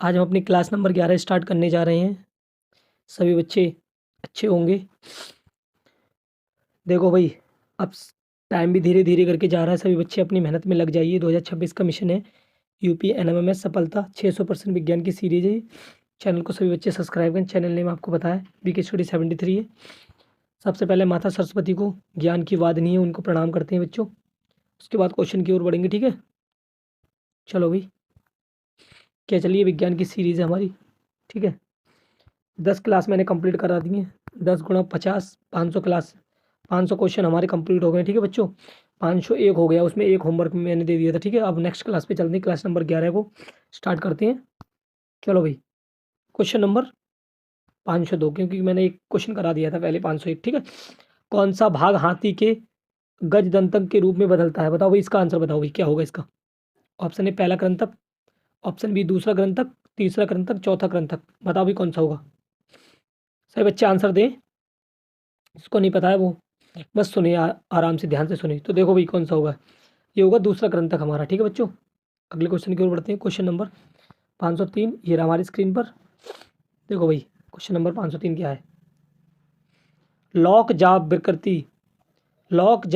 आज हम अपनी क्लास नंबर 11 स्टार्ट करने जा रहे हैं। सभी बच्चे अच्छे होंगे। देखो भाई, अब टाइम भी धीरे धीरे करके जा रहा है। सभी बच्चे अपनी मेहनत में लग जाइए। 2026 का मिशन है यूपी एनएमएमएस सफलता। 600% विज्ञान की सीरीज है। चैनल को सभी बच्चे सब्सक्राइब करें। चैनल नेम आपको बताया बीके स्टडी 73 है। सबसे पहले माता सरस्वती को ज्ञान की वादनी है, उनको प्रणाम करते हैं बच्चों। उसके बाद क्वेश्चन की ओर बढ़ेंगे। ठीक है, चलो भाई। क्या चलिए, विज्ञान की सीरीज है हमारी। ठीक है, 10 क्लास मैंने कंप्लीट करा दी है। 10 गुणा 50, 500 क्लास, 500 क्वेश्चन हमारे कंप्लीट हो गए। ठीक है बच्चों, 501 हो गया, उसमें एक होमवर्क मैंने दे दिया था। ठीक है, अब नेक्स्ट क्लास पे चलते हैं। क्लास नंबर 11 को स्टार्ट करते हैं। चलो भाई, क्वेश्चन नंबर 502, क्योंकि मैंने एक क्वेश्चन करा दिया था पहले 501। ठीक है, कौन सा भाग हाथी के गजदंतक के रूप में बदलता है? बताओ भाई, इसका आंसर बताओ भाई, क्या होगा इसका? ऑप्शन ए पहला कृंतक, ऑप्शन बी दूसरा कृंतक, तीसरा कृंतक, चौथा कृंतक। बताओ भाई कौन सा होगा? सही बच्चे आंसर दें। इसको नहीं पता है वो बस सुनिए, आराम से ध्यान से सुनिए। तो देखो भाई, कौन सा होगा? ये होगा दूसरा ग्रंथक हमारा। ठीक है बच्चों, अगले क्वेश्चन की ओर बढ़ते हैं। क्वेश्चन नंबर 503 ये रहा हमारी स्क्रीन पर। देखो भाई, क्वेश्चन नंबर 503 क्या है? लॉक जा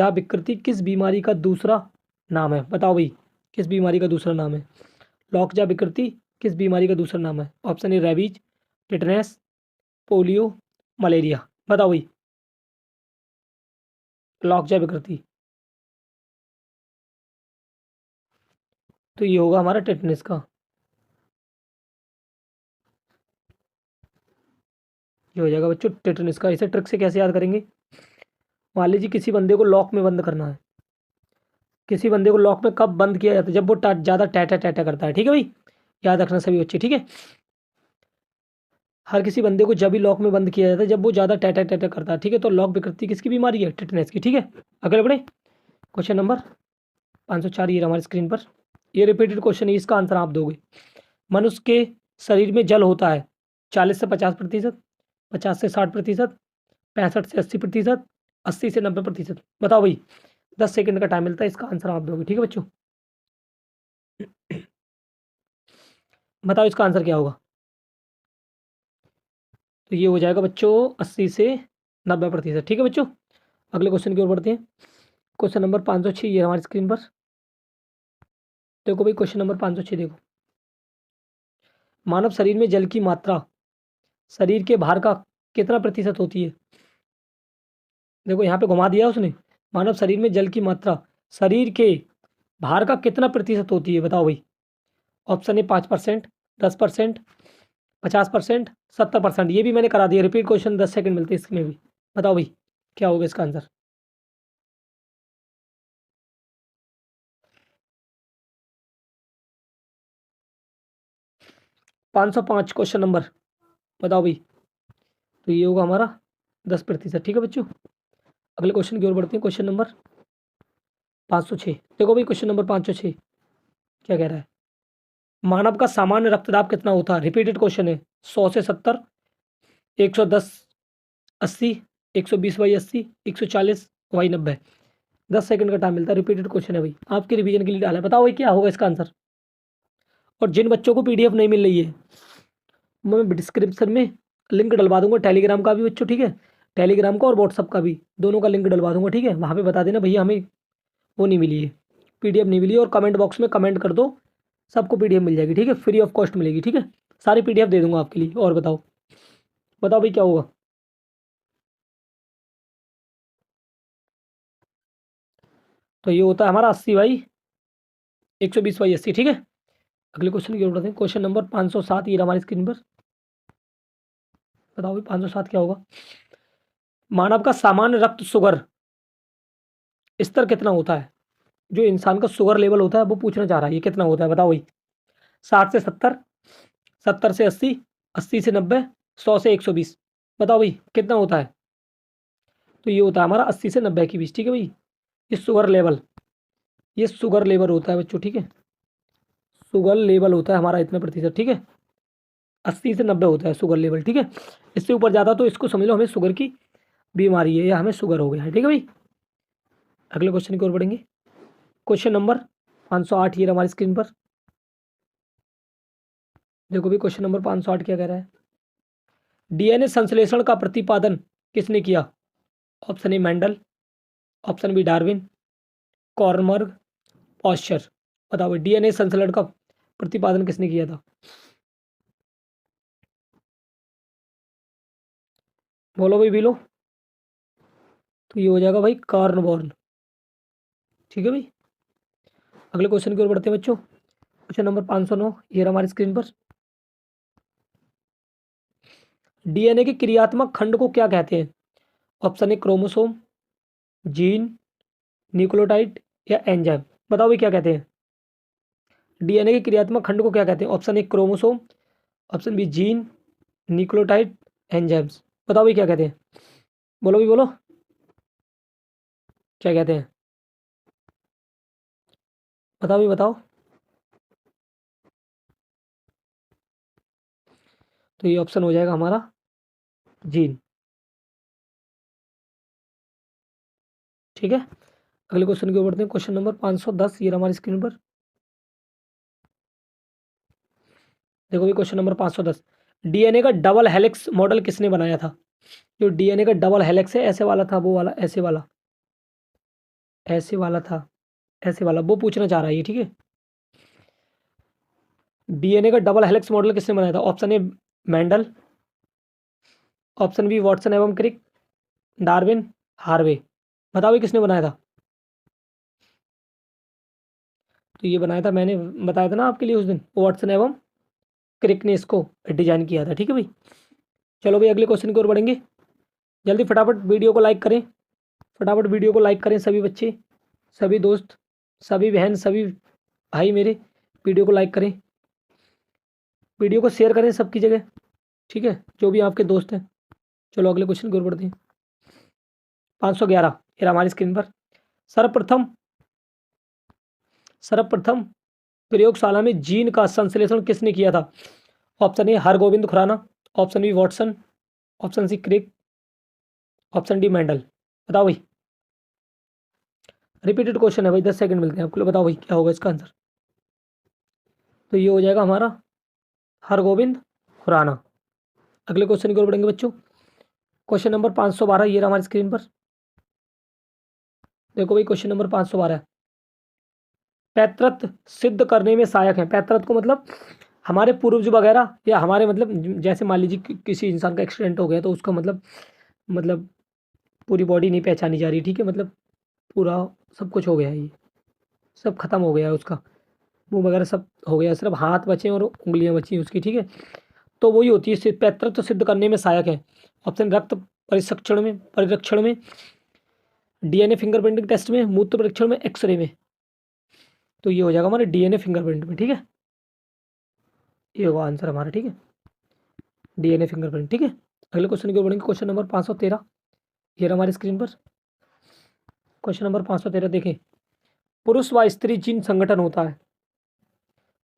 विकृति किस बीमारी का दूसरा नाम है? बताओ भाई, किस बीमारी का दूसरा नाम है? लॉक जा विकृति किस बीमारी का दूसरा नाम है? ऑप्शन ए रेबीज, टिटनेस, पोलियो, मलेरिया। बताओ भाई, लॉक जा विकृति। तो ये होगा हमारा टिटनेस का। ये हो जाएगा बच्चों टिटनेस का। इसे ट्रिक से कैसे याद करेंगे? मान लीजिए किसी बंदे को लॉक में बंद करना है। किसी बंदे को लॉक में कब बंद किया जाता है? जब वो ज़्यादा टैटा टैटा करता है। ठीक है भाई, याद रखना सभी बच्चे। ठीक है, हर किसी बंदे को जब भी लॉक में बंद किया जाता है जब वो ज़्यादा टैटा टैटा करता है। ठीक है, तो लॉक विकृति किसकी बीमारी है? टिटनेस की। ठीक है, अगले बढ़े। क्वेश्चन नंबर 504 ये रहा हमारी स्क्रीन पर। ये रिपीटेड क्वेश्चन है, इसका आंसर आप दोगे। मनुष्य के शरीर में जल होता है 40 से 50%, 50 से 60%, 65 से 80%, 80 से 90%। बताओ भाई, 10 सेकंड का टाइम मिलता है, इसका आंसर आप दोगे। ठीक है बच्चों, बताओ इसका आंसर क्या होगा? तो ये हो जाएगा बच्चों 80 से 90%। ठीक है बच्चों, अगले क्वेश्चन की ओर बढ़ते हैं। क्वेश्चन नंबर 506 ये हमारी स्क्रीन पर। देखो भाई, क्वेश्चन नंबर 506 देखो। मानव शरीर में जल की मात्रा शरीर के भार का कितना प्रतिशत होती है? देखो यहाँ पे घुमा दिया उसने। मानव शरीर में जल की मात्रा शरीर के भार का कितना प्रतिशत होती है? बताओ भाई। Option A 5%, 10%, 50%, 70%। ये भी मैंने करा दिया, रिपीट क्वेश्चन 10 सेकंड मिलते हैं इसमें भी। बताओ भाई, क्या होगा इसका आंसर? 505 question number. बताओ भाई, तो ये होगा हमारा 10%। ठीक है बच्चों, अगले क्वेश्चन की ओर बढ़ते हैं। क्वेश्चन नंबर 506 देखो भाई, क्वेश्चन नंबर 506 क्या कह रहा है? मानव का सामान्य रक्तदाब कितना होता है? रिपीटेड क्वेश्चन है। 100 से 70, 110, 80, 120/80, 140/90। 10 सेकंड का टाइम मिलता है, रिपीटेड क्वेश्चन है भाई, आपके रिवीजन के लिए डाला है। बताओ भाई, क्या होगा इसका आंसर? और जिन बच्चों को पीडीएफ नहीं मिल रही है, मैं डिस्क्रिप्शन में लिंक डलवा दूंगा टेलीग्राम का भी बच्चों। ठीक है, टेलीग्राम का और व्हाट्सअप का भी, दोनों का लिंक डलवा दूंगा। ठीक है, वहाँ पे बता देना भैया हमें वो नहीं मिली है, पीडीएफ नहीं मिली है, और कमेंट बॉक्स में कमेंट कर दो, सबको पीडीएफ मिल जाएगी। ठीक है, फ्री ऑफ कॉस्ट मिलेगी। ठीक है, सारी पीडीएफ दे दूंगा आपके लिए। और बताओ, बताओ भाई क्या होगा? तो ये होता है हमारा 80/120/80। ठीक है, अगले क्वेश्चन की ओर बढ़ते हैं। क्वेश्चन नंबर 507 ये रहा हमारी स्क्रीन पर। बताओ भाई 507 क्या होगा? मानव का सामान्य रक्त शुगर स्तर कितना होता है? जो इंसान का शुगर लेवल होता है वो पूछना चाह रहा है, ये कितना होता है? बताओ भाई। 60 से 70, 70 से 80, 80 से 90, 100 से 120। बताओ भाई कितना होता है? तो ये होता है हमारा 80 से 90 के बीच। ठीक है भाई, ये शुगर लेवल, ये शुगर लेवल होता है बच्चों। ठीक है, शुगर लेवल होता है हमारा इतना प्रतिशत। ठीक है, 80 से 90 होता है शुगर लेवल। ठीक है, इससे ऊपर ज़्यादा तो इसको समझ लो हमें शुगर की बीमारी है या हमें शुगर हो गया है। ठीक है भाई, अगले क्वेश्चन की ओर बढ़ेंगे। क्वेश्चन नंबर 508 ये रहा हमारी स्क्रीन पर। देखो भी क्वेश्चन नंबर 508 क्या कह रहा है। डीएनए संश्लेषण का प्रतिपादन किसने किया? Option A Mendel, option B Darwin, Kornberg, Pasteur. बताओ डीएनए संश्लेषण का प्रतिपादन किसने किया था? बोलो भाई बिलो। तो ये हो जाएगा भाई कार्नबॉर्न। ठीक है भाई। अगले क्वेश्चन की ओर बढ़ते हैं बच्चों। क्वेश्चन नंबर 509 ये रहा हमारी स्क्रीन पर। डीएनए के क्रियात्मक खंड को क्या कहते हैं? Option A chromosome, gene, nucleotide या एंजाइम। बताओ भाई क्या कहते हैं? डीएनए के क्रियात्मक खंड को क्या कहते हैं? Option A chromosome, option B gene, nucleotide, enzymes. बताओ भाई क्या कहते हैं? बोलो भी बोलो, क्या कहते हैं? बताओ भी बताओ। तो ये ऑप्शन हो जाएगा हमारा जीन। ठीक है। अगले क्वेश्चन की ओर बढ़ते हैं। क्वेश्चन नंबर 510 ये रहा हमारी स्क्रीन पर। देखो भी क्वेश्चन नंबर 510। डीएनए का डबल हेलिक्स मॉडल किसने बनाया था? जो डीएनए का डबल हेलिक्स है ऐसे वाला था, वो वाला ऐसे वाला, ऐसे वाला था, ऐसे वाला, वो पूछना चाह रहा है ये। ठीक है। डीएनए का डबल हेलिक्स मॉडल किसने बनाया था? Option A Mendel, option B Watson एवं क्रिक, डार्विन, हार्वे। बताओ ये किसने बनाया था? तो ये बनाया था, मैंने बताया था ना आपके लिए उस दिन, वॉटसन एवं क्रिक ने इसको डिजाइन किया था। ठीक है भाई। चलो भाई अगले क्वेश्चन की ओर बढ़ेंगे। जल्दी फटाफट वीडियो को लाइक करें, फटाफट वीडियो को लाइक करें सभी बच्चे, सभी दोस्त, सभी बहन, सभी भाई मेरे। वीडियो को लाइक करें, वीडियो को शेयर करें सबकी जगह। ठीक है, जो भी आपके दोस्त हैं। चलो अगले क्वेश्चन की ओर बढ़ते हैं। 511 ये हमारी स्क्रीन पर। सर्वप्रथम सर्वप्रथम प्रयोगशाला में जीन का संश्लेषण किसने किया था? Option A Hargobind Khorana, option B Watson, option C Crick, option D Mendel. बताओ भाई। रिपीटेड क्वेश्चन है भाई, 10 सेकंड मिलते हैं आपको। बताओ भाई क्या होगा इसका आंसर? तो ये हो जाएगा हमारा हरगोविंद खुराना। अगले क्वेश्चन की ओर बढ़ेंगे बच्चों। क्वेश्चन नंबर 512 ये रहा हमारी स्क्रीन पर। देखो भाई क्वेश्चन नंबर 512 है। पैतृत्व सिद्ध करने में सहायक है। पैतृत्व को मतलब हमारे पूर्वज वगैरह, या हमारे मतलब जैसे मान लीजिए किसी इंसान का एक्सीडेंट हो गया तो उसका मतलब पूरी बॉडी नहीं पहचानी जा रही। ठीक है, मतलब पूरा सब कुछ हो गया है, ये सब खत्म हो गया है उसका, मुंह वगैरह सब हो गया, सिर्फ हाथ बचे और उंगलियां बची हैं उसकी। ठीक है, तो वही होती है पैतृत्व सिद्ध करने में सहायक है। ऑप्शन रक्त परिरक्षण में, डीएनए फिंगरप्रिंटिंग टेस्ट में, मूत्र परीक्षण में, एक्सरे में। तो ये हो जाएगा हमारे डीएनए फिंगरप्रिंट में। ठीक है, ये होगा आंसर हमारा। ठीक है, डीएनए फिंगरप्रिंट। ठीक है। अगले क्वेश्चन की ओर बढ़ेंगे। क्वेश्चन नंबर 513 ये रहा हमारी स्क्रीन पर। क्वेश्चन नंबर 513 देखें। पुरुष व स्त्री जीन संगठन होता है।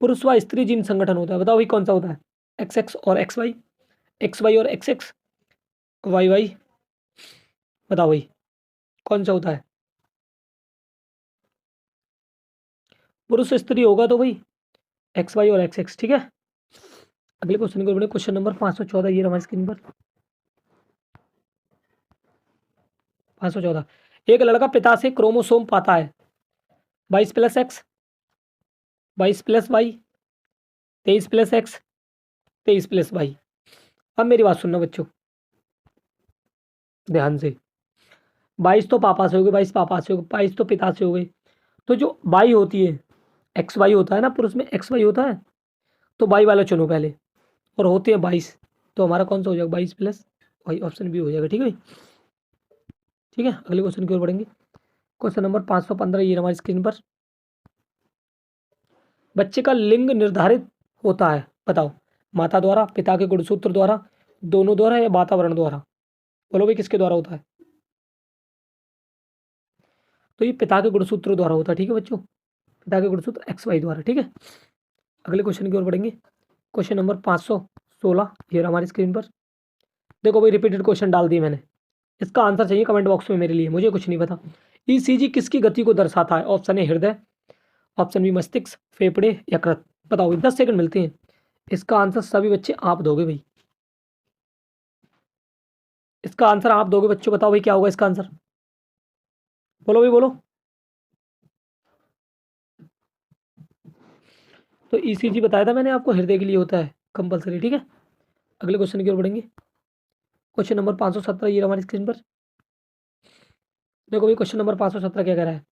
पुरुष व स्त्री जीन संगठन होता है, बताओ भाई कौन सा होता है? एक्स एक्स और एक्स वाई, एक्स वाई और एक्स एक्स, वाई वाई। बताओ भाई कौन सा होता है? पुरुष स्त्री होगा तो भाई एक्स वाई और एक्स एक्स। ठीक है। अगले क्वेश्चन को बढ़े। क्वेश्चन नंबर 514 ये रहा हमारी स्क्रीन पर। 514। एक लड़का पिता से क्रोमोसोम पाता है 22+X, 22+Y, 23+X, 23+Y। अब मेरी बात सुनना बच्चों ध्यान से। 22 तो पापा से हो गए, 22 पापा से हो गए, 22 तो पिता से हो गए। तो जो वाई होती है, एक्स वाई होता है ना, पुरुष में एक्स वाई होता है, तो वाई वाला चुनो पहले, और होते हैं 22। तो हमारा कौन सा हो जाएगा? 22+Y। ऑप्शन बी हो जाएगा। ठीक है भाई। ठीक है। अगले क्वेश्चन की ओर बढ़ेंगे। क्वेश्चन नंबर 515 ये हमारी स्क्रीन पर। बच्चे का लिंग निर्धारित होता है, बताओ। माता द्वारा, पिता के गुणसूत्र द्वारा, दोनों द्वारा या वातावरण द्वारा? बोलो भाई किसके द्वारा होता है? तो ये पिता के गुणसूत्र द्वारा होता है। ठीक है बच्चों, पिता के गुणसूत्र एक्स वाई द्वारा। ठीक है। अगले क्वेश्चन की ओर बढ़ेंगे। क्वेश्चन नंबर 516 ये रहा हमारी स्क्रीन पर। देखो भाई रिपीटेड क्वेश्चन डाल दिए मैंने, इसका आंसर चाहिए कमेंट बॉक्स में मेरे लिए, मुझे कुछ नहीं पता। ईसीजी किसकी गति को दर्शाता है? ऑप्शन ए हृदय, ऑप्शन बी मस्तिष्क, फेफड़े, यकृत। बताओ 10 सेकंड मिलते हैं। इसका आंसर सभी बच्चे आप दोगे भाई, इसका आंसर आप दोगे बच्चों। बताओ भाई क्या होगा इसका आंसर, बोलो भाई बोलो। तो ईसीजी बताया था मैंने आपको, हृदय के लिए होता है कंपलसरी, ठीक है। अगले क्वेश्चन की ओर बढ़ेंगे। क्वेश्चन नंबर 517 ये हमारी स्क्रीन पर देखो भाई। क्वेश्चन नंबर 517 क्या कह रहा है,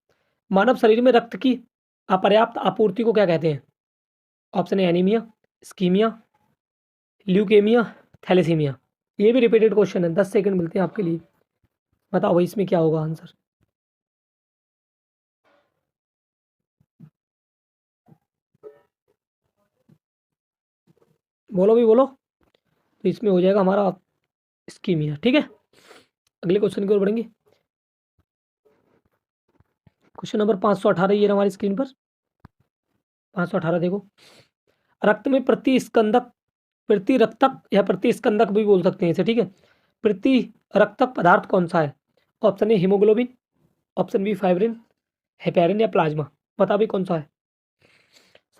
मानव शरीर में रक्त की अपर्याप्त आपूर्ति को क्या कहते हैं? Option A anaemia, ischaemia, leukaemia, thalassaemia. ये भी रिपीटेड क्वेश्चन है, 10 सेकंड मिलते हैं आपके लिए। बताओ भाई इसमें क्या होगा आंसर। बोलो भी बोलो। तो इसमें हो जाएगा हमारा स्कीमिया, ठीक है। अगले क्वेश्चन की ओर बढ़ेंगे। क्वेश्चन नंबर 518 ये हमारी स्क्रीन पर 518 देखो। रक्त में प्रतिस्कंदक, प्रतिरक्तक या प्रतिस्कंदक भी बोल सकते हैं इसे, ठीक है। प्रतिरक्तक पदार्थ कौन सा है? Option A haemoglobin, option B fibrin, heparin या प्लाज्मा। बता भी कौन सा है।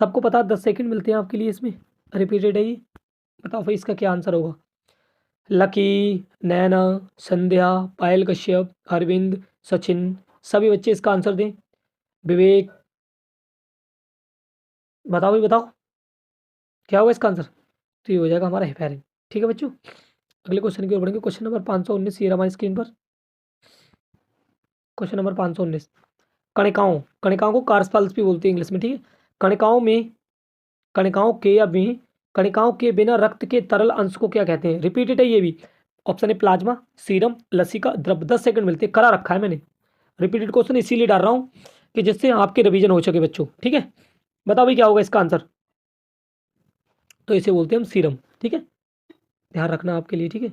सबको पता, 10 सेकंड मिलते हैं आपके लिए इसमें, रिपीटेड है ये। बताओ भाई इसका क्या आंसर होगा। लकी, नैना, संध्या, पायल कश्यप, अरविंद, सचिन, सभी बच्चे इसका आंसर दें। विवेक, बताओ भाई बताओ क्या होगा इसका आंसर। तो ये हो जाएगा हमारा हेपेरिन, ठीक है बच्चों। अगले क्वेश्चन की ओर बढ़ेंगे। क्वेश्चन नंबर 519 ये हमारी स्क्रीन पर। क्वेश्चन नंबर 519, कणिकाओं, कणिकाओं को कार्सपाल्स भी बोलते हैं इंग्लिश में, ठीक है। कणिकाओं में, कणिकाओं के या भी, कणिकाओं के बिना रक्त के तरल अंश को क्या कहते हैं? रिपीटेड है ये भी। ऑप्शन ए प्लाज्मा, सीरम, लसिका, द्रव। 10 सेकंड मिलते हैं, करा रखा है मैंने। रिपीटेड क्वेश्चन इसीलिए डाल रहा हूँ कि जिससे आपके रिवीजन हो सके बच्चों, ठीक है। बताओ भाई क्या होगा इसका आंसर। तो इसे बोलते हैं हम सीरम, ठीक है। ध्यान रखना आपके लिए, ठीक है।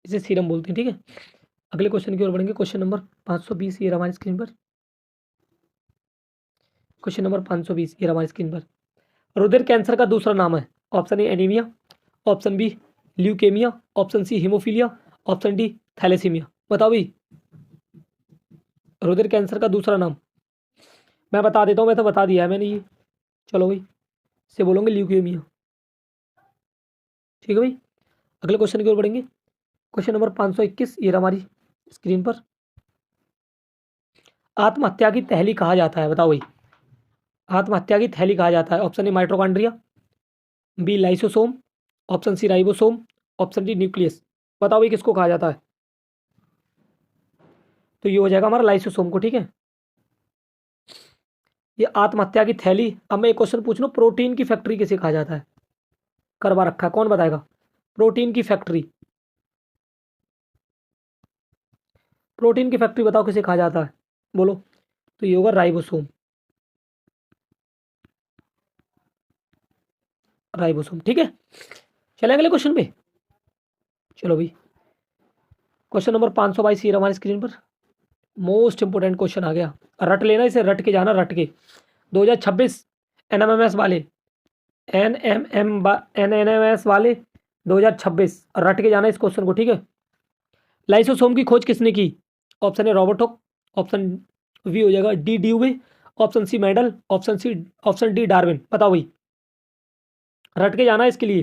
इसे सीरम बोलते हैं, ठीक है। अगले क्वेश्चन की ओर बढ़ेंगे। क्वेश्चन नंबर 520 ये हमारी स्क्रीन पर। क्वेश्चन नंबर 520 ये हमारी स्क्रीन पर। रुधिर कैंसर का दूसरा नाम है। Option A anaemia, option B leukaemia, option C haemophilia, option D thalassaemia. बताओ भाई रुधिर कैंसर का दूसरा नाम। मैं बता देता हूँ, मैं तो बता दिया है मैंने ये। चलो भाई से बोलोगे ल्यूकेमिया, ठीक है भाई। अगले क्वेश्चन की ओर बढ़ेंगे। क्वेश्चन नंबर 521 ये हमारी स्क्रीन पर। आत्महत्या की थैली कहा जाता है, बताओ भाई। आत्महत्या की थैली कहा जाता है। Option A mitochondria, B lysosome, option C ribosome, option D nucleus. बताओ भाई किसको कहा जाता है। तो ये हो जाएगा हमारा लाइसोसोम को, ठीक है। ये आत्महत्या की थैली। अब मैं एक क्वेश्चन पूछ लूँ, प्रोटीन की फैक्ट्री किसे कहा जाता है? करवा रखा है, कौन बताएगा। प्रोटीन की फैक्ट्री, प्रोटीन की फैक्ट्री बताओ किसे कहा जाता है, बोलो। तो ये होगा राइबोसोम, राइबोसोम, ठीक है। चले अगले क्वेश्चन पे। चलो भाई क्वेश्चन नंबर 522 ये हमारी स्क्रीन पर। मोस्ट इंपोर्टेंट क्वेश्चन आ गया, रट लेना इसे, रट के जाना, रट के। 2026 एनएमएमएस वाले, एनएमएस वाले 2026 रट के जाना इस क्वेश्चन को, ठीक है। लाइसोसोम की खोज किसने की? Option A Robert Hooke, option B हो जाएगा de Duve, option C Mendel, option D Darwin. बताओ भाई, रट के जाना है इसके लिए।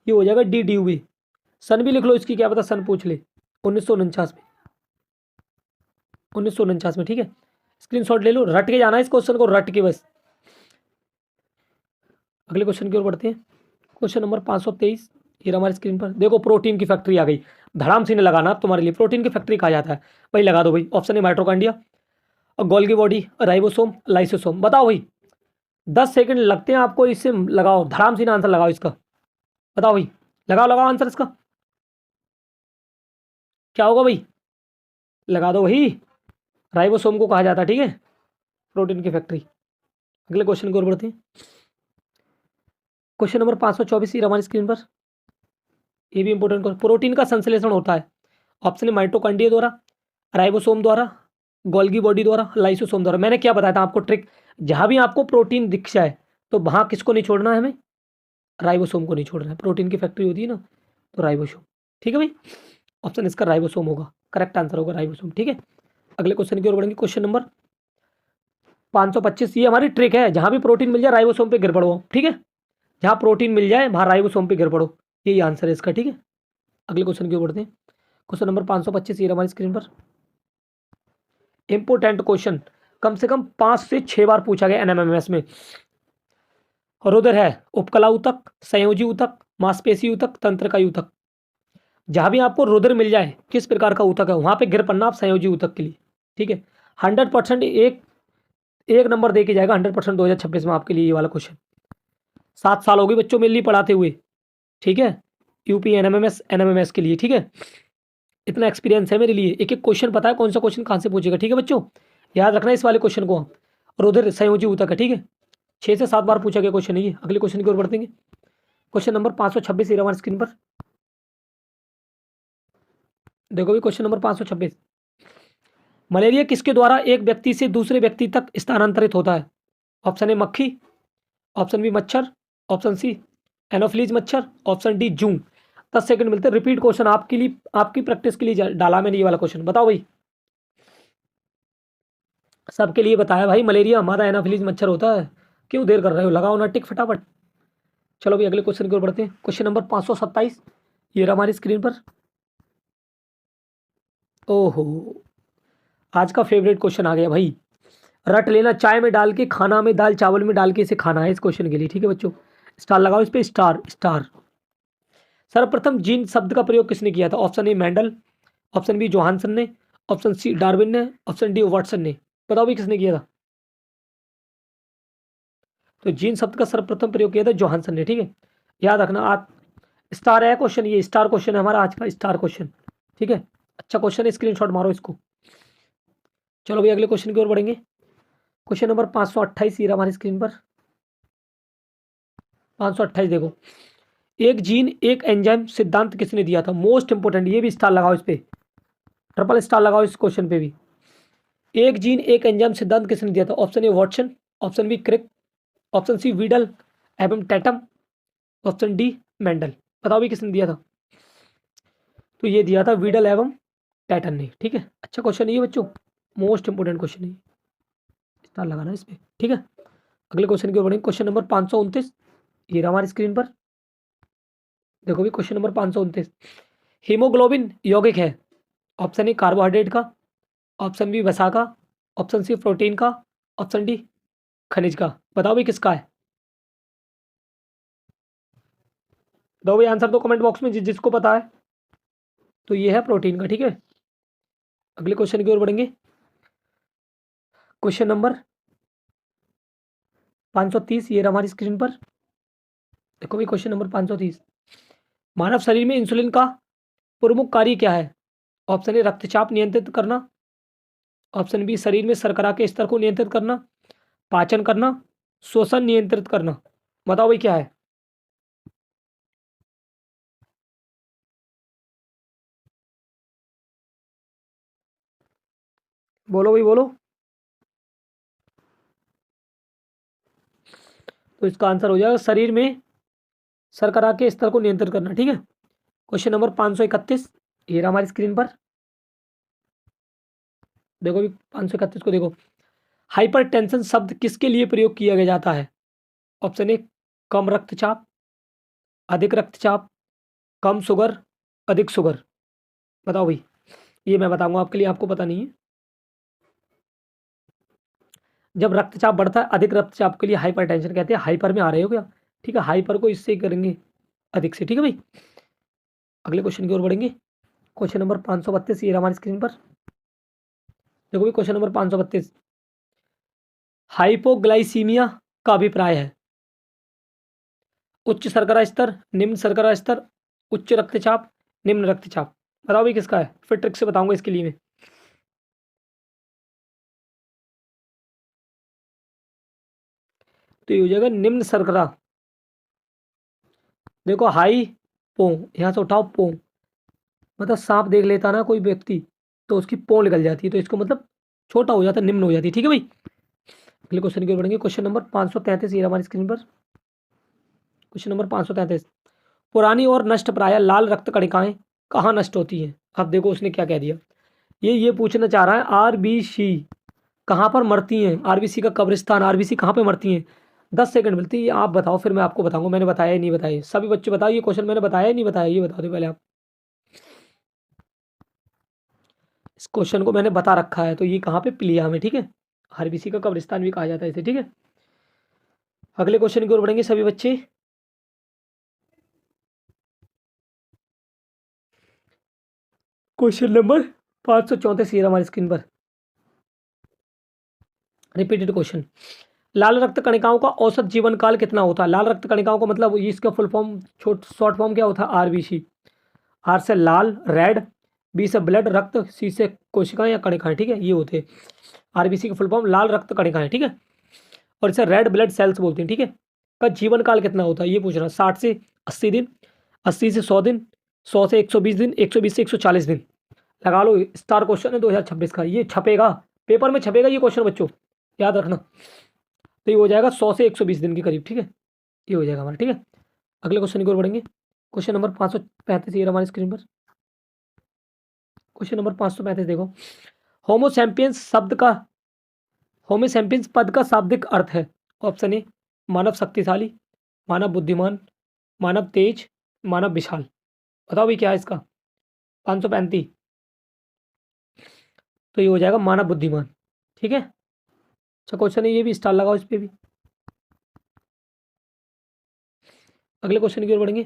ये हो जाएगा डी ड्यूवे। सन भी लिख लो इसकी, क्या पता सन पूछ ले। 1949 में, 1949 में, ठीक है। स्क्रीनशॉट ले लो, रट के जाना है इस क्वेश्चन को, रट के बस। अगले क्वेश्चन की ओर बढ़ते हैं। क्वेश्चन नंबर 523 ये हमारी स्क्रीन पर देखो। प्रोटीन की फैक्ट्री आ गई, धड़ाम से ने लगाना तुम्हारे लिए। प्रोटीन की फैक्ट्री कहा जाता है भाई, लगा दो भाई। ऑप्शन ए माइट्रोकांडिया, और गोल्गी बॉडी, राइबोसोम, लाइसोसोम। बताओ भाई, 10 सेकंड लगते हैं आपको, इससे लगाओ धड़ाम से आंसर लगाओ इसका। बताओ भाई, लगाओ लगाओ आंसर इसका क्या होगा भाई, लगा दो भाई। राइबोसोम को कहा जाता है, ठीक है, प्रोटीन की फैक्ट्री। अगले क्वेश्चन की ओर बढ़ते हैं। क्वेश्चन नंबर 524 ये हमारी स्क्रीन पर। ये भी इंपॉर्टेंट क्वेश्चन। प्रोटीन का संश्लेषण होता है। ऑप्शन ए माइटोकॉन्ड्रिया द्वारा, राइबोसोम द्वारा, गोल्गी बॉडी द्वारा, लाइसोसोम द्वारा। मैंने क्या बताया था आपको ट्रिक, जहां भी आपको प्रोटीन दिख जाए तो वहां किसको नहीं छोड़ना है हमें, राइबोसोम को नहीं छोड़ना है। प्रोटीन की फैक्ट्री होती है ना, तो राइबोसोम, ठीक है भाई। ऑप्शन इसका राइबोसोम होगा, करेक्ट आंसर होगा राइबोसोम, ठीक है। अगले क्वेश्चन की ओर बढ़ेंगे। क्वेश्चन नंबर 525 ये हमारी ट्रिक है, जहां भी प्रोटीन मिल जाए राइबोसोम पे गिर पड़ो, ठीक है। जहाँ प्रोटीन मिल जाए वहाँ राइबोसोम पे गिर पड़ो, यही आंसर है इसका। ठीक है, अगले क्वेश्चन की ओर बढ़ते हैं। क्वेश्चन नंबर 525 ये हमारी स्क्रीन पर। इंपोर्टेंट क्वेश्चन, कम से कम 5 से 6 बार पूछा गया एनएमएमएस में। रुधिर है उपकला ऊतक, संयोजी ऊतक, मांसपेशी ऊतक, तंत्र का ऊतक। जहां भी आपको रुधिर मिल जाए किस प्रकार का ऊतक है वहां पे गिर पड़ना आप संयोजी ऊतक के लिए। ठीक है, 100% एक एक नंबर दे के जाएगा 100% 2026 में आपके लिए ये वाला क्वेश्चन। 7 साल हो गए बच्चों मेरे लिए पढ़ाते हुए। ठीक है, यूपी एनएमएमएस के लिए। ठीक है, इतना एक्सपीरियंस है मेरे लिए, एक एक क्वेश्चन पता है कौन सा क्वेश्चन कहाँ से पूछेगा। ठीक है बच्चों, याद रखना इस वाले क्वेश्चन को। रुधिर संयोजी ऊतक है। ठीक है, 6 से 7 बार पूछा गया क्वेश्चन है ये। अगले क्वेश्चन की ओर बढ़ेंगे। क्वेश्चन नंबर 526 हमारी स्क्रीन पर देखो भी। क्वेश्चन नंबर 526, मलेरिया किसके द्वारा एक व्यक्ति से दूसरे व्यक्ति तक स्थानांतरित होता है? ऑप्शन ए मक्खी, ऑप्शन बी मच्छर, ऑप्शन सी एनोफिलीज मच्छर, ऑप्शन डी जूं। 10 सेकंड मिलते हैं। रिपीट क्वेश्चन आपके लिए, आपकी प्रैक्टिस के लिए डाला मैंने ये वाला क्वेश्चन। बताओ भाई, सबके लिए बताया भाई, मलेरिया हमारा एनोफिलीज मच्छर होता है। क्यों देर कर रहे हो, लगाओ ना टिक फटाफट। चलो भाई अगले क्वेश्चन की ओर बढ़ते हैं। क्वेश्चन नंबर 527 ये रहा हमारी स्क्रीन पर। ओहो, आज का फेवरेट क्वेश्चन आ गया भाई। रट लेना, चाय में डाल के, खाना में, दाल चावल में डाल के इसे खाना है इस क्वेश्चन के लिए। ठीक है बच्चों, स्टार लगाओ इस पे, स्टार स्टार। सर्वप्रथम जीन शब्द का प्रयोग किसने किया था? Option A Mendel, option B Johannsen ने, ऑप्शन सी डार्विन ने, ऑप्शन डी वाटसन ने। बताओ भी किसने किया था? तो जीन शब्द का सर्वप्रथम प्रयोग किया था जोहानसन ने। ठीक है, याद रखना। आज स्टार है क्वेश्चन, ये स्टार क्वेश्चन है हमारा आज का, स्टार क्वेश्चन। ठीक है, अच्छा क्वेश्चन है, स्क्रीनशॉट मारो इसको। चलो भाई अगले क्वेश्चन की ओर बढ़ेंगे। क्वेश्चन नंबर 528 ये रहा हमारी स्क्रीन पर। 528 देखो, एक जीन एक एंजाइम सिद्धांत किसने दिया था? मोस्ट इंपोर्टेंट, ये भी स्टार लगाओ इस पे, ट्रिपल स्टार लगाओ इस क्वेश्चन पे भी। एक जीन एक एंजाइम सिद्धांत किसने दिया था? Option A Watson, option B Crick, option C Beadle एवं टैटम, ऑप्शन डी मेंडल। बताओ भी किसने दिया था? तो ये दिया था वीडल एवं टैटन ने। ठीक है, अच्छा क्वेश्चन है ये बच्चों, मोस्ट इंपोर्टेंट क्वेश्चन है, स्टार लगाना इस पे। ठीक है, अगले क्वेश्चन की ओर बढ़ेंगे। क्वेश्चन नंबर 529 ये रहा हमारी स्क्रीन पर। देखो भी क्वेश्चन नंबर 529, हीमोग्लोबिन यौगिक है? ऑप्शन ए कार्बोहाइड्रेट का, ऑप्शन बी वसा का, ऑप्शन सी प्रोटीन का, ऑप्शन डी खनिज का। बताओ भी किसका है? दो भाई आंसर दो कमेंट बॉक्स में जिसको पता है। तो ये है प्रोटीन का। ठीक है, अगले क्वेश्चन की ओर बढ़ेंगे। क्वेश्चन नंबर 530 ये रहा हमारी स्क्रीन पर। देखो भी क्वेश्चन नंबर 530, मानव शरीर में इंसुलिन का प्रमुख कार्य क्या है? ऑप्शन ए रक्तचाप नियंत्रित करना, ऑप्शन बी शरीर में शर्करा के स्तर को नियंत्रित करना, पाचन करना, श्वसन नियंत्रित करना। बताओ भाई क्या है? बोलो भाई बोलो। तो इसका आंसर हो जाएगा शरीर में शर्करा के स्तर को नियंत्रित करना। ठीक है, क्वेश्चन नंबर 531 ये रहा हमारी स्क्रीन पर। देखो भी 531 को देखो, हाइपरटेंशन शब्द किसके लिए प्रयोग किया गया जाता है? ऑप्शन ए कम रक्तचाप, अधिक रक्तचाप, कम शुगर, अधिक शुगर। बताओ भाई, ये मैं बताऊंगा आपके लिए, आपको पता नहीं है। जब रक्तचाप बढ़ता है, अधिक रक्तचाप के लिए हाइपरटेंशन कहते हैं। हाइपर में आ रहे हो क्या? ठीक है, हाइपर को इससे ही करेंगे अधिक से। ठीक है भाई, अगले क्वेश्चन की ओर बढ़ेंगे। क्वेश्चन नंबर 532 ये रहा हमारी स्क्रीन पर। देखो भाई क्वेश्चन नंबर 532, हाइपोग्लाइसीमिया का अभिप्राय है? उच्च शर्करा स्तर, निम्न शर्करा स्तर, उच्च रक्तचाप, निम्न रक्तचाप। बताओ भाई किसका है? फिर ट्रिक से बताऊंगा इसके लिए मैं। तो ये हो जाएगा निम्न शर्करा। देखो हाई पो, यहाँ से उठाओ पो, मतलब सांप देख लेता ना कोई व्यक्ति तो उसकी पो निकल जाती है, तो इसको मतलब छोटा हो जाता है, निम्न हो जाती है। ठीक है भाई, अगले क्वेश्चन की ओर बढ़ेंगे। क्वेश्चन नंबर 533 ये हमारी स्क्रीन पर। क्वेश्चन नंबर 533, पुरानी और नष्ट प्राय लाल रक्त कणिकाएं कहाँ नष्ट होती हैं? अब देखो उसने क्या कह दिया, ये पूछना चाह रहा है आरबीसी कहाँ पर मरती हैं, आरबीसी का कब्रिस्तान, आरबीसी कहाँ पे मरती हैं? 10 सेकंड मिलती है, आप बताओ फिर मैं आपको बताऊंगा मैंने बताया ही नहीं बताया। सभी बच्चे बताओ ये क्वेश्चन मैंने बताया ही नहीं बताया, ये बता दो पहले आप। इस क्वेश्चन को मैंने बता रखा है, तो ये कहाँ पे, प्लिया में, ठीक है। आरबीसी का कब्रिस्तान भी कहा जाता है इसे, ठीक है। अगले क्वेश्चन की ओर बढ़ेंगे सभी बच्चे। क्वेश्चन नंबर 534 ये हमारी स्क्रीन पर, रिपीटेड क्वेश्चन। लाल रक्त कणिकाओं का औसत जीवन काल कितना होता है? लाल रक्त कणिकाओं का मतलब इसका फुल फॉर्म, शॉर्ट फॉर्म क्या होता है? आरबीसी। आर से लाल, रेड, बी से ब्लड रक्त, सी से कोशिकाएं या कणिकाएं, ठीक है, ये होते हैं आरबीसी का फुल फॉर्म, लाल रक्त कणिकाएं, ठीक है। और इसे रेड ब्लड सेल्स बोलते हैं, ठीक है। का जीवन काल कितना होता है ये पूछ रहा, 60 से 80 दिन, 80 से 100 दिन, 100 से 120 दिन, 120 से 140 दिन। लगा लो, स्टार क्वेश्चन है 2026 का, ये छपेगा पेपर में, छपेगा ये क्वेश्चन बच्चों, याद रखना। तो ये हो जाएगा 100 से 120 दिन के करीब, ठीक है, ये हो जाएगा हमारा, ठीक है। अगले क्वेश्चन की ओर बढ़ेंगे। क्वेश्चन नंबर 535 ये हमारी स्क्रीन पर। क्वेश्चन नंबर 535 देखो। होमोसैपियंस शब्द का, होमोसैपियंस पद का शाब्दिक अर्थ है। ऑप्शन ए मानव शक्तिशाली, मानव बुद्धिमान, मानव तेज, मानव विशाल। बताओ भी क्या है इसका? 535, तो ये हो जाएगा मानव बुद्धिमान, ठीक है। अच्छा क्वेश्चन है, ये भी स्टार लगाओ इस पे भी। अगले क्वेश्चन की ओर बढ़ेंगे।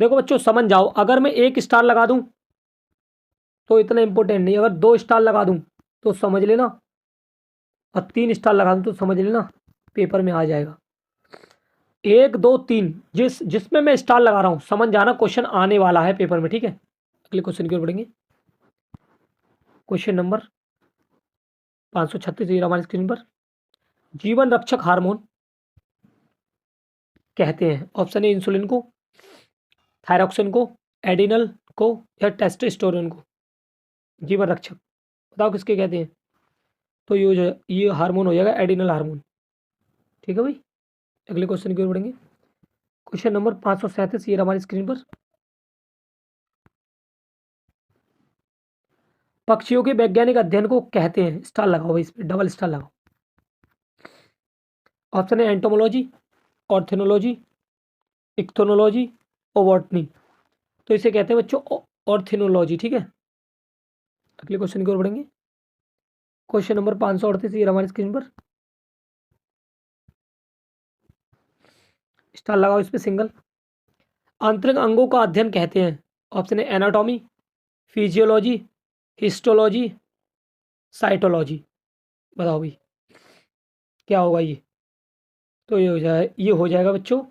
देखो बच्चों समझ जाओ, अगर मैं 1 स्टार लगा दूं तो इतना इंपॉर्टेंट नहीं, अगर 2 स्टार लगा दूं तो समझ लेना, और 3 स्टार लगा दूं तो समझ लेना पेपर में आ जाएगा। 1 2 3 जिसमें मैं स्टार लगा रहा हूं समझ जाना क्वेश्चन आने वाला है पेपर में, ठीक है। अगले क्वेश्चन की ओर बढ़ेंगे। क्वेश्चन नंबर 536 हमारी स्क्रीन पर। जीवन रक्षक हार्मोन कहते हैं। ऑप्शन ए इंसुलिन को, थायरॉक्सिन को, एडिनल को, या टेस्टोस्टेरोन को। जीवन रक्षक बताओ किसके कहते हैं? तो ये हार्मोन हो जाएगा एडिनल हार्मोन, ठीक है भाई। अगले क्वेश्चन की ओर बढ़ेंगे। क्वेश्चन नंबर 537 ये हमारी स्क्रीन पर। पक्षियों के वैज्ञानिक अध्ययन को कहते हैं, स्टार लगाओ भाई, इसमें डबल स्टार लगाओ। ऑप्शन है एंटोमोलॉजी, ऑर्थिनोलॉजी, इक्थोनोलॉजी और बॉटनी। तो इसे कहते हैं बच्चों ऑर्थिनोलॉजी, ठीक है। अगले क्वेश्चन की ओर बढ़ेंगे। क्वेश्चन नंबर 538 ये हमारी स्क्रीन पर, स्टार लगाओ इस पे सिंगल। आंतरिक अंगों का अध्ययन कहते हैं। ऑप्शन है एनाटॉमी, फिजियोलॉजी, हिस्टोलॉजी, साइटोलॉजी। बताओ भाई क्या होगा ये? तो ये हो जाएगा बच्चों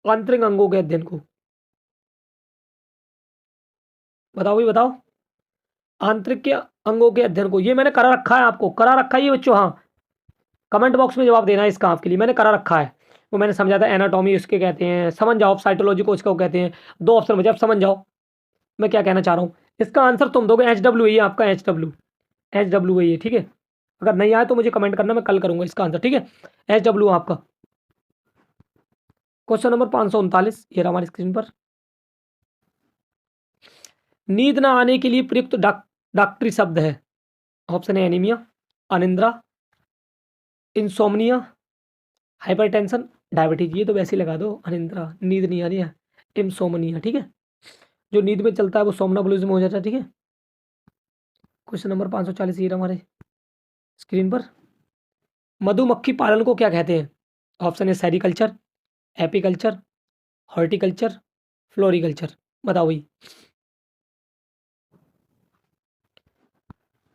आंतरिक अंगों के अध्ययन को। बताओ भाई बताओ, आंतरिक के अंगों के अध्ययन को, ये मैंने करा रखा है, आपको करा रखा है ये बच्चों, हाँ। कमेंट बॉक्स में जवाब देना है इसका आपके लिए, मैंने करा रखा है। वो मैंने समझा था, एनाटॉमी उसके कहते हैं, समझ जाओ। साइटोलॉजी को उसको कहते हैं। 2 ऑप्शन बचे, अब समझ जाओ मैं क्या कहना चाह रहा हूँ। इसका आंसर तुम दोगे, HW है आपका, HW है ये, ठीक है। अगर नहीं आए तो मुझे कमेंट करना, मैं कल करूंगा इसका आंसर, ठीक है। HW आपका। क्वेश्चन नंबर 539 ये रहा हमारी स्क्रीन पर। नींद ना आने के लिए प्रयुक्त डॉक्टरी शब्द है। ऑप्शन है एनीमिया, अनिद्रा, इंसोम्निया, हाइपरटेंशन, डायबिटीज। ये तो वैसे ही लगा दो, अनिद्रा नींद नहीं आ रही है, इंसोम्निया, ठीक है। जो नींद में चलता है वो सोमनाबुलिज्म हो जाता है, ठीक है। क्वेश्चन नंबर 540 ये रहा हमारे स्क्रीन पर। मधुमक्खी पालन को क्या कहते हैं? ऑप्शन है सेरिकल्चर, एपीकल्चर, हॉर्टिकल्चर, फ्लोरिकल्चर। बताओ भाई।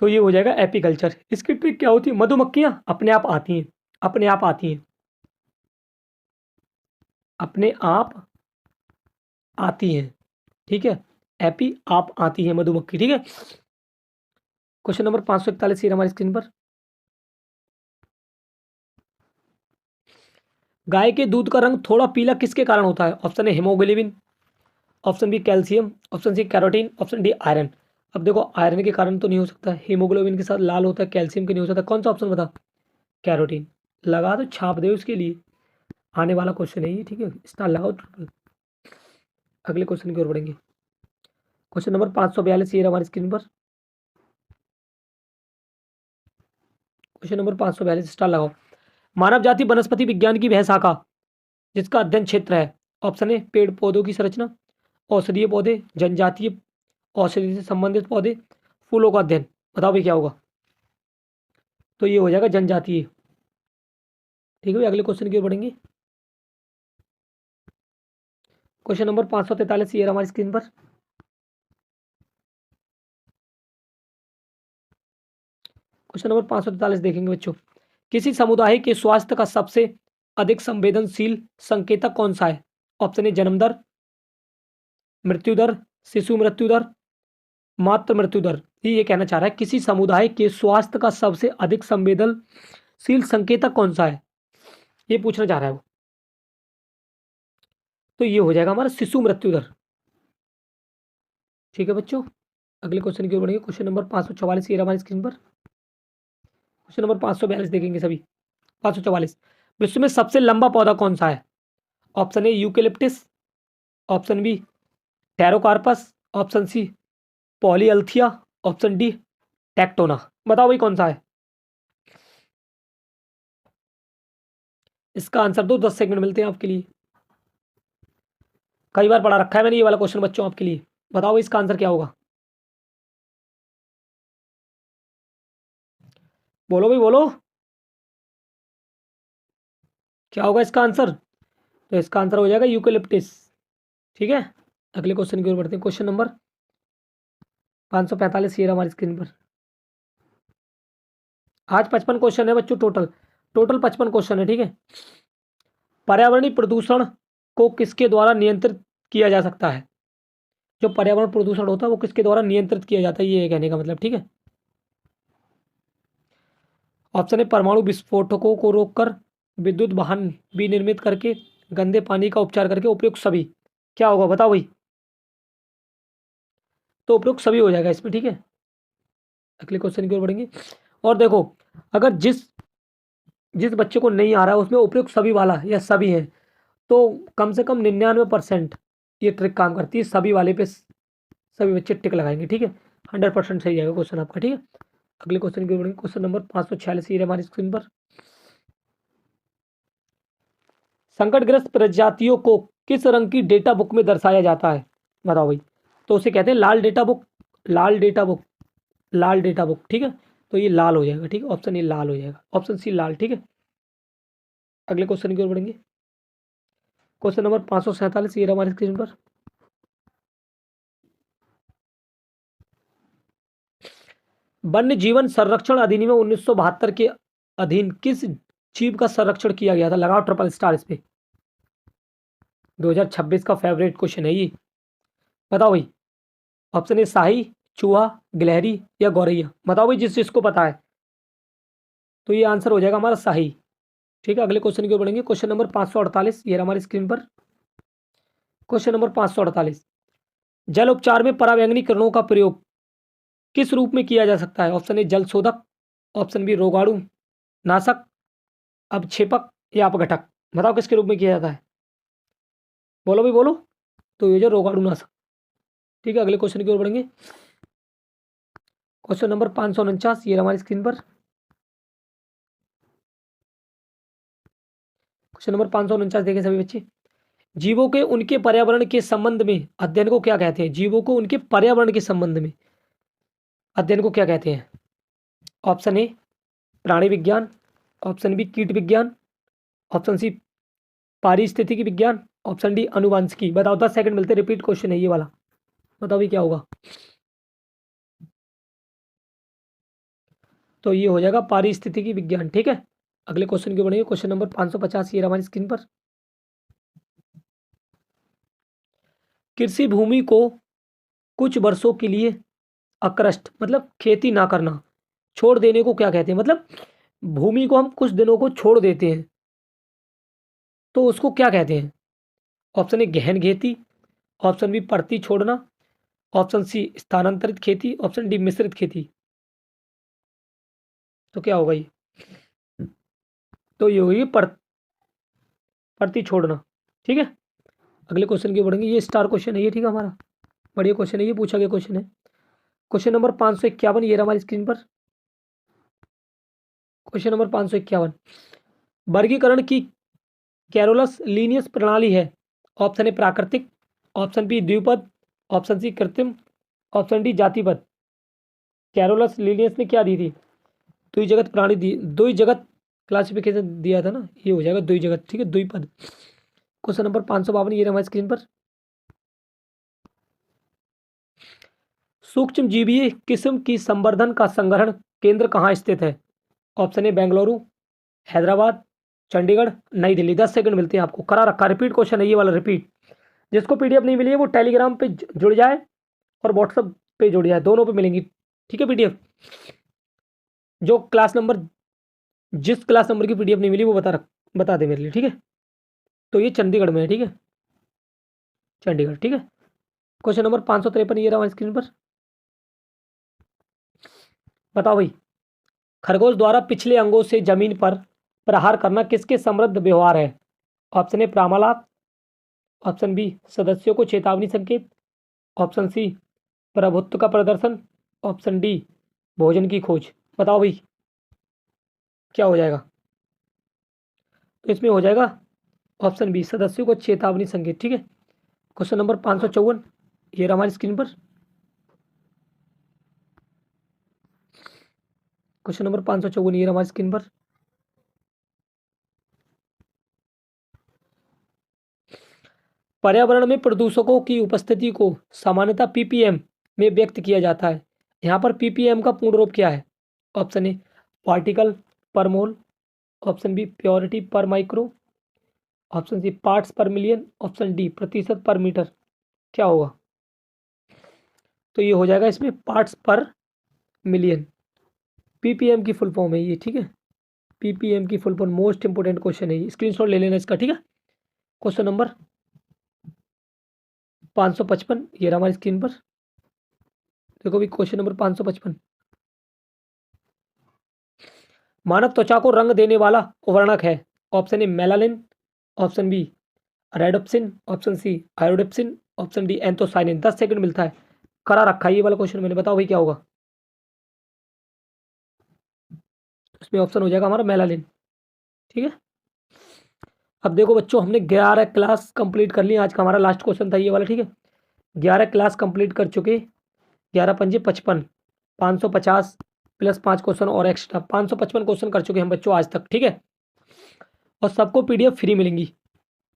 तो ये हो जाएगा एपीकल्चर। इसकी ट्रिक क्या होती है? मधुमक्खियां अपने आप आती हैं, अपने आप आती हैं, अपने आप आती हैं, ठीक है। एपी आप आती है मधुमक्खी, ठीक है। क्वेश्चन नंबर 541 ये हमारी स्क्रीन पर। गाय के दूध का रंग थोड़ा पीला किसके कारण होता है? ऑप्शन है haemoglobin, option B calcium, option C carotene, option D iron. अब देखो आयरन के कारण तो नहीं हो सकता, हीमोग्लोबिन के साथ लाल होता है, कैल्शियम के नहीं हो सकता, कौन सा ऑप्शन बता? कैरोटीन। लगा दो, छाप दो उसके लिए, आने वाला क्वेश्चन है ये, ठीक है। स्टार लगाओ ट्रिपल। अगले क्वेश्चन की ओर बढ़ेंगे। क्वेश्चन नंबर 542 ये हमारी स्क्रीन पर। क्वेश्चन नंबर 542 स्टार लगाओ। मानव जाति वनस्पति विज्ञान की वह शाखा जिसका अध्ययन क्षेत्र है। ऑप्शन ए पेड़ पौधों की संरचना, औषधीय पौधे, जनजातीय औषधि से संबंधित पौधे, फूलों का अध्ययन। बताओ भाई क्या होगा? तो ये हो जाएगा जनजातीय। ठीक है भाई, अगले क्वेश्चन की ओर बढ़ेंगे। क्वेश्चन नंबर 543 ये हमारी स्क्रीन पर। क्वेश्चन नंबर 543 देखेंगे बच्चों। किसी समुदाय के स्वास्थ्य का सबसे अधिक संवेदनशील संकेतक कौन सा है? ऑप्शन ए जन्म दर, मृत्यु दर, शिशु मृत्यु दर, मातृ मृत्यु दर। ये कहना चाह रहा है किसी समुदाय के स्वास्थ्य का सबसे अधिक संवेदनशील संकेतक कौन सा है, ये पूछना चाह रहा है वो। तो ये हो जाएगा हमारा शिशु मृत्यु दर। ठीक है बच्चों, अगले क्वेश्चन की ओर बढ़ेंगे। क्वेश्चन नंबर 544 ये हमारी स्क्रीन पर। क्वेश्चन नंबर 542 देखेंगे सभी। 544, विश्व में सबसे लंबा पौधा कौन सा है? Option A eucalyptus, option B pterocarpus, option C polyalthia, option D tectona. बताओ भाई कौन सा है? इसका आंसर दो, 10 सेकंड मिलते हैं आपके लिए। कई बार पढ़ा रखा है मैंने ये वाला क्वेश्चन बच्चों आपके लिए। बताओ इसका आंसर क्या होगा? बोलो भाई बोलो, क्या होगा इसका आंसर? तो इसका आंसर हो जाएगा यूकेलिप्टिस। ठीक है, अगले क्वेश्चन की ओर बढ़ते हैं। क्वेश्चन नंबर 545 ये हमारी स्क्रीन पर। आज 55 क्वेश्चन है बच्चों, टोटल 55 क्वेश्चन है। ठीक है, पर्यावरणीय प्रदूषण को किसके द्वारा नियंत्रित किया जा सकता है? जो पर्यावरण प्रदूषण होता है वो किसके द्वारा नियंत्रित किया जाता है, ये कहने का मतलब। ठीक है, ऑप्शन है परमाणु विस्फोटकों को रोककर, विद्युत वाहन विनिर्मित करके, गंदे पानी का उपचार करके, उपयुक्त सभी। क्या होगा बताओ भाई? तो उपयुक्त सभी हो जाएगा इसमें। ठीक है, अगले क्वेश्चन की ओर बढ़ेंगे। और देखो, अगर जिस जिस बच्चे को नहीं आ रहा है उसमें उपयुक्त सभी वाला या सभी है, तो कम से कम 99% ये ट्रिक काम करती है। सभी वाले पे सभी बच्चे टिक लगाएंगे। ठीक है, 100% सही जाएगा क्वेश्चन आपका। ठीक है, अगले क्वेश्चन की ओर बढ़ेंगे। क्वेश्चन नंबर 546 ये हमारी स्क्रीन पर। संकटग्रस्त प्रजातियों को किस रंग की डेटा बुक में दर्शाया जाता है? बताओ भाई। तो उसे कहते हैं लाल डेटा बुक, लाल डेटा बुक, लाल डेटा बुक। ठीक है, तो ये लाल हो जाएगा। ठीक है, ऑप्शन ये लाल हो जाएगा, ऑप्शन सी लाल। ठीक है, अगले क्वेश्चन की ओर बढ़ेंगे। क्वेश्चन नंबर 547 ये हमारी स्क्रीन पर। वन्य जीवन संरक्षण अधिनियम 1972 के अधीन किस जीव का संरक्षण किया गया था? लगाओ ट्रिपल स्टार इस पे। 2026 का फेवरेट क्वेश्चन है ये। बताओ भाई, ऑप्शन ए शाही, चूहा, गिलहरी या गौरैया। बताओ भाई जिस जिसको पता है। तो ये आंसर हो जाएगा हमारा शाही। ठीक है, अगले क्वेश्चन की ओर बढ़ेंगे। क्वेश्चन नंबर 548 ये हमारी स्क्रीन पर। क्वेश्चन नंबर 548, जल उपचार में पराबैंगनी किरणों का प्रयोग किस रूप में किया जा सकता है? ऑप्शन ए जल शोधक, ऑप्शन बी रोगाणु नाशक, अपक्षेपक या अपघटक। बताओ किसके रूप में किया जाता है? बोलो भाई बोलो। तो ये जो रोगाणु नाशक। ठीक है, अगले क्वेश्चन की ओर बढ़ेंगे। क्वेश्चन नंबर 549 ये हमारी स्क्रीन पर। क्वेश्चन नंबर 549 देखें सभी बच्चे। जीवों के उनके पर्यावरण के संबंध में अध्ययन को क्या कहते हैं? जीवों को उनके पर्यावरण के संबंध में अध्ययन को क्या कहते हैं? ऑप्शन ए प्राणी विज्ञान, ऑप्शन बी कीट विज्ञान, ऑप्शन सी पारिस्थितिकी विज्ञान, ऑप्शन डी अनुवांशिकी। बताओ, 10 सेकंड मिलते, रिपीट क्वेश्चन है ये वाला। बताओ भी क्या होगा? तो ये हो जाएगा पारिस्थितिकी विज्ञान। ठीक है, अगले क्वेश्चन की बढ़ेंगे। क्वेश्चन नंबर 550 ये हमारी स्क्रीन पर। कृषि भूमि को कुछ वर्षों के लिए अक्रस्ट मतलब खेती ना करना, छोड़ देने को क्या कहते हैं? मतलब भूमि को हम कुछ दिनों को छोड़ देते हैं तो उसको क्या कहते हैं? ऑप्शन ए गहन खेती, ऑप्शन बी परती छोड़ना, ऑप्शन सी स्थानांतरित खेती, ऑप्शन डी मिश्रित खेती। तो क्या होगा ये? तो ये होगी परती छोड़ना। ठीक है, अगले क्वेश्चन की बढ़ेंगे। ये स्टार क्वेश्चन है ये। ठीक है, हमारा बढ़िया क्वेश्चन है ये, पूछा गया क्वेश्चन है। क्वेश्चन नंबर 551 ये रहा हमारी स्क्रीन पर। क्वेश्चन नंबर 551, वर्गीकरण की कैरोलस लीनियस प्रणाली है? ऑप्शन ए प्राकृतिक, ऑप्शन बी द्विपद, ऑप्शन सी कृत्रिम, ऑप्शन डी जातिपद। कैरोलस लीनियस ने क्या दी थी? द्विजगत प्राणी दी, द्विजगत क्लासिफिकेशन दिया था ना, ये हो जाएगा द्विजगत, ठीक है, द्विपद। क्वेश्चन नंबर 552 ये रहा हमारी स्क्रीन पर। सूक्ष्म जीवीय किस्म की संवर्धन का संग्रहण केंद्र कहाँ स्थित है? ऑप्शन ए बेंगलुरु, हैदराबाद, चंडीगढ़, नई दिल्ली। 10 सेकंड मिलते हैं आपको, करा रखा रिपीट क्वेश्चन है ये वाला, रिपीट। जिसको पीडीएफ नहीं मिली है वो टेलीग्राम पे जुड़ जाए और व्हाट्सएप पे जुड़ जाए, दोनों पे मिलेंगी, ठीक है पीडीएफ। जो क्लास नंबर, जिस क्लास नंबर की पीडीएफ नहीं मिली वो बता दे मेरे लिए, ठीक है। तो ये चंडीगढ़ में है, ठीक है, चंडीगढ़, ठीक है। क्वेश्चन नंबर 553 ये रहा स्क्रीन पर। बताओ भाई, खरगोश द्वारा पिछले अंगों से जमीन पर प्रहार करना किसके समृद्ध व्यवहार है? ऑप्शन ए प्रामालाप, ऑप्शन बी सदस्यों को चेतावनी संकेत, ऑप्शन सी प्रभुत्व का प्रदर्शन, ऑप्शन डी भोजन की खोज। बताओ भाई क्या हो जाएगा? तो इसमें हो जाएगा ऑप्शन बी सदस्यों को चेतावनी संकेत, ठीक है। क्वेश्चन नंबर 554 ये रहा हमारी स्क्रीन पर। क्वेश्चन नंबर 554 ये रहा हमारी स्क्रीन पर। पर्यावरण में प्रदूषकों की उपस्थिति को सामान्यतः पीपीएम में व्यक्त किया जाता है। यहाँ पर पीपीएम का पूर्ण रूप क्या है? ऑप्शन ए पार्टिकल पर मोल, ऑप्शन बी प्योरिटी पर माइक्रो, ऑप्शन सी पार्ट्स पर मिलियन, ऑप्शन डी प्रतिशत पर मीटर। क्या होगा? तो ये हो जाएगा इसमें पार्ट्स पर मिलियन। पीपीएम की फुल फॉर्म है ये, ठीक है, पीपीएम की full form. Most important question है ये, स्क्रीनशॉट ले लेना इसका, ठीक है। क्वेश्चन नंबर 555 ये रहा हमारी स्क्रीन पर। देखो भी क्वेश्चन नंबर 555, मानव त्वचा को रंग देने वाला वर्णक है? Option A melanin, option B rhodopsin, option C iodopsin, option D anthocyanin. 10 second मिलता है, करा रखा है ये वाला क्वेश्चन मैंने। बताओ भाई क्या होगा? इसमें ऑप्शन हो जाएगा हमारा मेलानिन, ठीक है। अब देखो बच्चों, हमने 11 क्लास कंप्लीट कर ली, आज का हमारा लास्ट क्वेश्चन था ये वाला, ठीक है। 11 क्लास कंप्लीट कर चुके, 11 पंजे 55, 550 प्लस 5 क्वेश्चन और एक्स्ट्रा, 555 क्वेश्चन कर चुके हैं हम बच्चों आज तक, ठीक है। और सबको पीडीएफ फ्री मिलेंगी,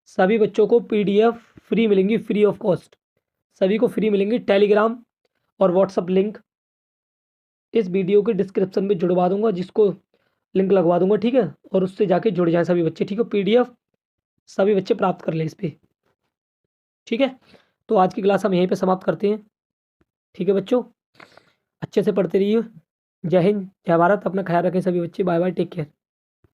सभी बच्चों को पीडीएफ फ्री मिलेंगी, फ्री ऑफ कॉस्ट, सभी को फ्री मिलेंगी। टेलीग्राम और व्हाट्सअप लिंक इस वीडियो के डिस्क्रिप्शन में जुड़वा दूंगा, जिसको लिंक लगवा दूंगा, ठीक है। और उससे जाके जुड़ जाएं सभी बच्चे, ठीक है। पीडीएफ सभी बच्चे प्राप्त कर लें इस पर, ठीक है। तो आज की क्लास हम यहीं पे समाप्त करते हैं, ठीक है बच्चों। अच्छे से पढ़ते रहिए। जय हिंद, जय भारत। अपना ख्याल रखें सभी बच्चे। Bye bye, take care.